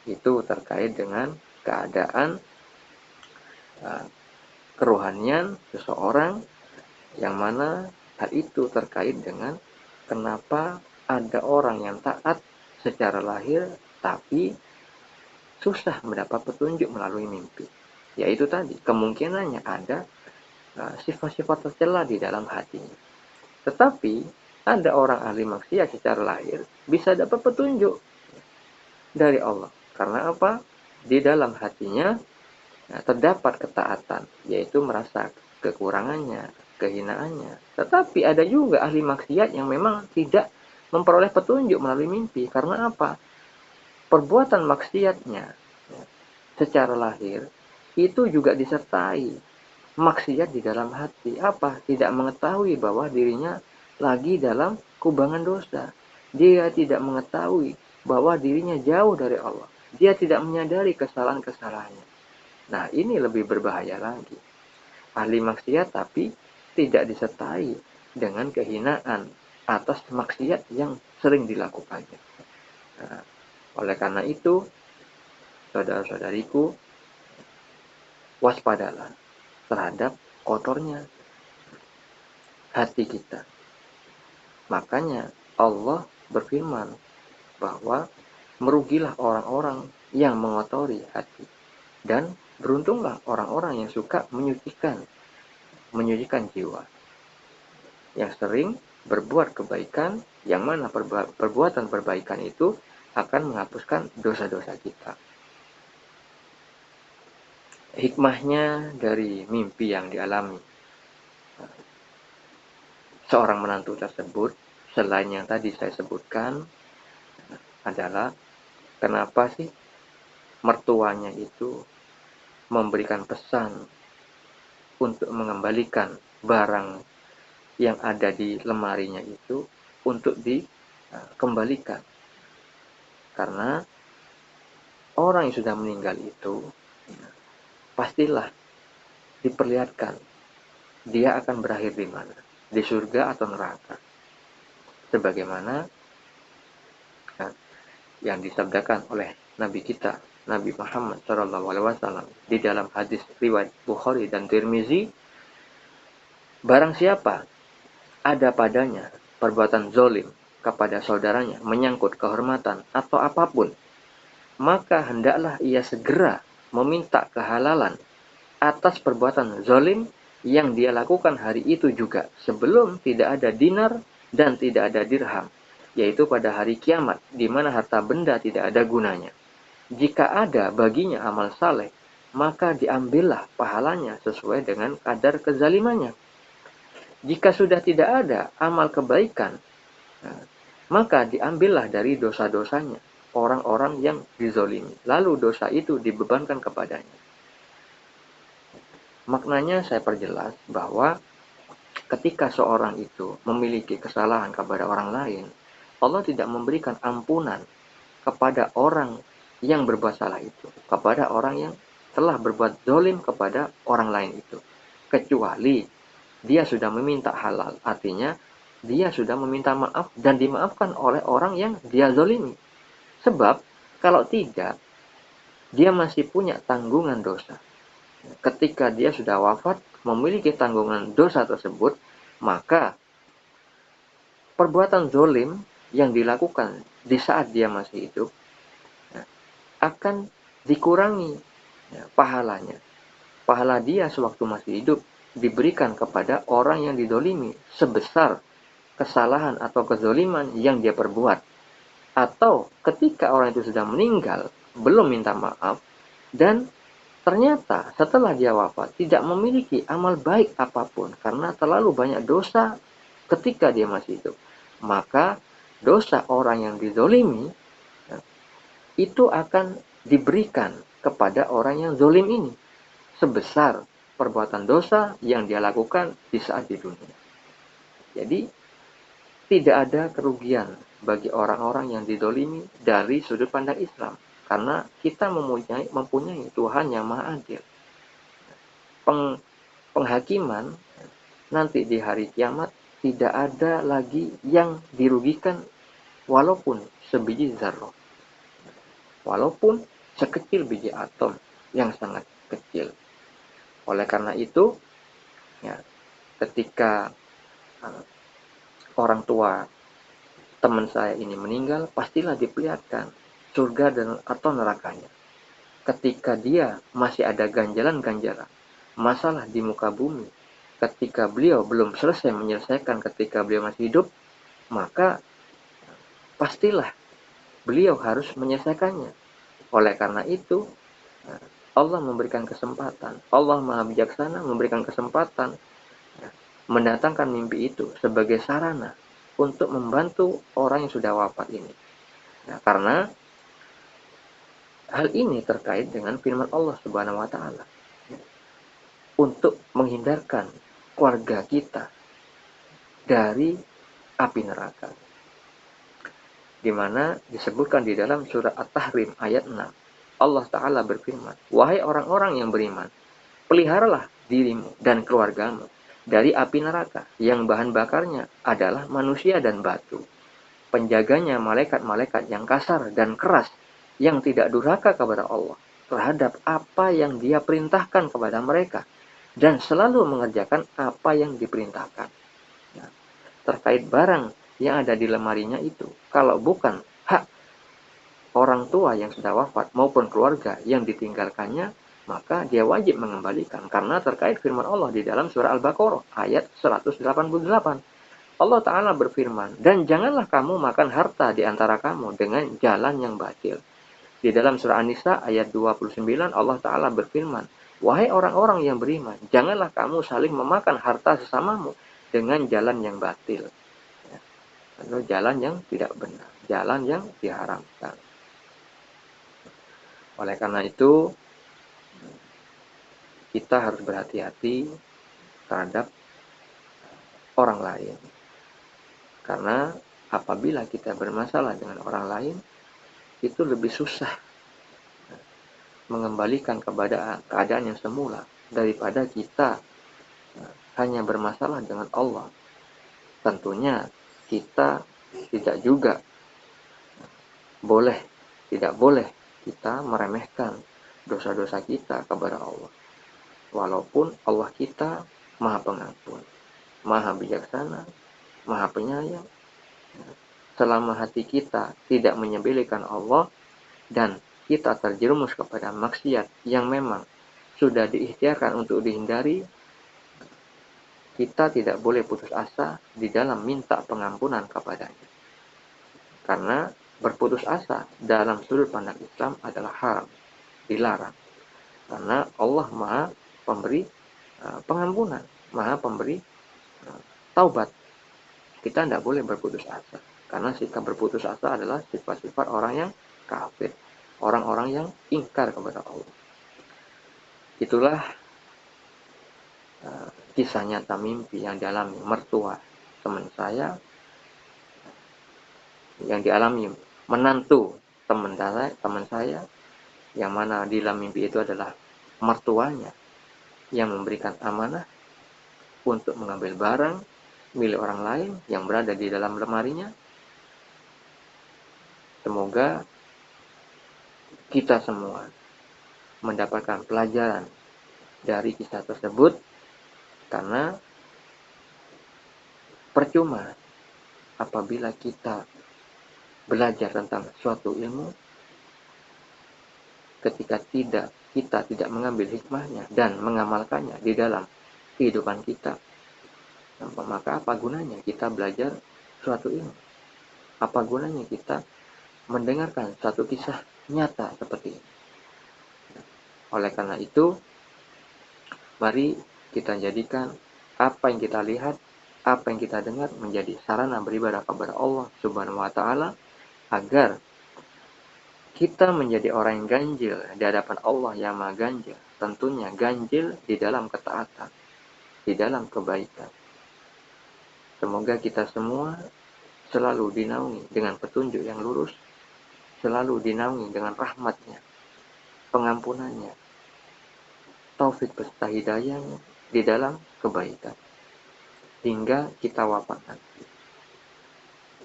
Itu terkait dengan keadaan kerohanian seseorang, yang mana hal itu terkait dengan kenapa ada orang yang taat secara lahir tapi susah mendapat petunjuk melalui mimpi. Yaitu tadi, kemungkinannya ada sifat-sifat tercela di dalam hatinya. Tetapi ada orang ahli maksiat secara lahir bisa dapat petunjuk dari Allah. Karena apa? Di dalam hatinya terdapat ketaatan, yaitu merasa kekurangannya, kehinaannya. Tetapi ada juga ahli maksiat yang memang tidak memperoleh petunjuk melalui mimpi. Karena apa? Perbuatan maksiatnya secara lahir itu juga disertai maksiat di dalam hati. Apa? Tidak mengetahui bahwa dirinya lagi dalam kubangan dosa. Dia tidak mengetahui bahwa dirinya jauh dari Allah. Dia tidak menyadari kesalahan-kesalahannya. Nah, ini lebih berbahaya lagi. Ahli maksiat tapi tidak disertai dengan kehinaan atas maksiat yang sering dilakukannya. Nah, oleh karena itu, saudara-saudariku, waspadalah terhadap kotornya hati kita. Makanya Allah berfirman bahwa merugilah orang-orang yang mengotori hati. Dan beruntunglah orang-orang yang suka menyucikan jiwa. Yang sering berbuat kebaikan, yang mana perbuatan perbaikan itu akan menghapuskan dosa-dosa kita. Hikmahnya dari mimpi yang dialami seorang menantu tersebut, selain yang tadi saya sebutkan, adalah kenapa sih mertuanya itu memberikan pesan untuk mengembalikan barang yang ada di lemarinya itu untuk dikembalikan. Karena orang yang sudah meninggal itu pastilah diperlihatkan dia akan berakhir di mana, di surga atau neraka. Sebagaimana yang disabdakan oleh Nabi kita, Nabi Muhammad SAW di dalam hadis riwayat Bukhari dan Tirmizi, barang siapa ada padanya perbuatan zolim kepada saudaranya menyangkut kehormatan atau apapun, maka hendaklah ia segera meminta kehalalan atas perbuatan zolim yang dia lakukan hari itu juga, sebelum tidak ada dinar dan tidak ada dirham, yaitu pada hari kiamat, di mana harta benda tidak ada gunanya. Jika ada baginya amal saleh, maka diambillah pahalanya sesuai dengan kadar kezalimannya. Jika sudah tidak ada amal kebaikan, maka diambillah dari dosa-dosanya orang-orang yang dizolimi, lalu dosa itu dibebankan kepadanya. Maknanya saya perjelas bahwa ketika seorang itu memiliki kesalahan kepada orang lain, Allah tidak memberikan ampunan kepada orang yang berbuat salah itu, kepada orang yang telah berbuat zalim kepada orang lain itu, kecuali dia sudah meminta halal, artinya dia sudah meminta maaf dan dimaafkan oleh orang yang dia zalimi. Sebab kalau tidak, dia masih punya tanggungan dosa. Ketika dia sudah wafat, memiliki tanggungan dosa tersebut, maka perbuatan zolim yang dilakukan di saat dia masih hidup akan dikurangi pahalanya. Pahala dia sewaktu masih hidup diberikan kepada orang yang didolimi sebesar kesalahan atau kezoliman yang dia perbuat. Atau ketika orang itu sudah meninggal, belum minta maaf, dan ternyata setelah dia wafat tidak memiliki amal baik apapun karena terlalu banyak dosa ketika dia masih hidup, maka dosa orang yang dizolimi itu akan diberikan kepada orang yang zolim ini sebesar perbuatan dosa yang dia lakukan di saat di dunia. Jadi tidak ada kerugian bagi orang-orang yang dizolimi dari sudut pandang Islam, karena kita mempunyai Tuhan yang Maha Adil. Penghakiman nanti di hari kiamat tidak ada lagi yang dirugikan walaupun sebiji zarrah, walaupun sekecil biji atom yang sangat kecil. Oleh karena itu, ketika orang tua teman saya ini meninggal, pastilah diperlihatkan surga dan atau nerakanya. Ketika dia masih ada ganjalan-ganjalan masalah di muka bumi, ketika beliau belum selesai menyelesaikan ketika beliau masih hidup, maka pastilah beliau harus menyelesaikannya. Oleh karena itu, Allah memberikan kesempatan, Allah Maha Bijaksana memberikan kesempatan mendatangkan mimpi itu sebagai sarana untuk membantu orang yang sudah wafat ini. Karena hal ini terkait dengan firman Allah Subhanahu wa taala. Untuk menghindarkan keluarga kita dari api neraka. Di mana disebutkan di dalam surah At-Tahrim ayat 6. Allah Ta'ala berfirman, "Wahai orang-orang yang beriman, peliharalah dirimu dan keluargamu dari api neraka yang bahan bakarnya adalah manusia dan batu. Penjaganya malaikat-malaikat yang kasar dan keras yang tidak durhaka kepada Allah terhadap apa yang Dia perintahkan kepada mereka dan selalu mengerjakan apa yang diperintahkan." Nah, terkait barang yang ada di lemarinya itu, kalau bukan hak orang tua yang sudah wafat maupun keluarga yang ditinggalkannya, maka dia wajib mengembalikan. Karena terkait firman Allah di dalam surah Al-Baqarah ayat 188. Allah Ta'ala berfirman, "Dan janganlah kamu makan harta di antara kamu dengan jalan yang batil." Di dalam surah An-Nisa ayat 29 Allah Ta'ala berfirman, "Wahai orang-orang yang beriman, janganlah kamu saling memakan harta sesamamu dengan jalan yang batil." Atau jalan yang tidak benar, jalan yang diharamkan. Oleh karena itu, kita harus berhati-hati terhadap orang lain. Karena apabila kita bermasalah dengan orang lain, itu lebih susah mengembalikan kepada keadaan yang semula daripada kita hanya bermasalah dengan Allah. Tentunya kita tidak boleh kita meremehkan dosa-dosa kita kepada Allah. Walaupun Allah kita Maha Pengampun, Maha Bijaksana, Maha Penyayang, selama hati kita tidak menyembelihkan Allah dan kita terjerumus kepada maksiat yang memang sudah diikhtiarkan untuk dihindari, kita tidak boleh putus asa di dalam minta pengampunan kepadanya. Karena berputus asa dalam sudut pandang Islam adalah haram, dilarang. Karena Allah Maha Pemberi pengampunan, Maha Pemberi taubat. Kita tidak boleh berputus asa. Karena sikap berputus asa adalah sifat-sifat orang yang kafir, orang-orang yang ingkar kepada Allah. Itulah kisah nyata mimpi yang dialami mertua teman saya, yang dialami menantu teman saya, yang mana di dalam mimpi itu adalah mertuanya yang memberikan amanah untuk mengambil barang milik orang lain yang berada di dalam lemarinya. Semoga kita semua mendapatkan pelajaran dari kisah tersebut, karena percuma apabila kita belajar tentang suatu ilmu ketika kita tidak mengambil hikmahnya dan mengamalkannya di dalam kehidupan kita. Maka apa gunanya kita belajar suatu ilmu? Apa gunanya kita mendengarkan satu kisah nyata seperti ini? Oleh karena itu, mari kita jadikan apa yang kita lihat, apa yang kita dengar menjadi sarana beribadah kepada Allah Subhanahu wa Ta'ala, agar kita menjadi orang yang ganjil di hadapan Allah yang Maha Ganjil. Tentunya ganjil di dalam ketaatan, di dalam kebaikan. Semoga kita semua selalu dinaungi dengan petunjuk yang lurus, selalu dinaungi dengan rahmatnya, pengampunannya, taufik beserta hidayahnya di dalam kebaikan, hingga kita wafat nanti.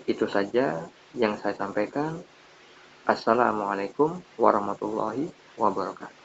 Itu saja yang saya sampaikan. Assalamualaikum warahmatullahi wabarakatuh.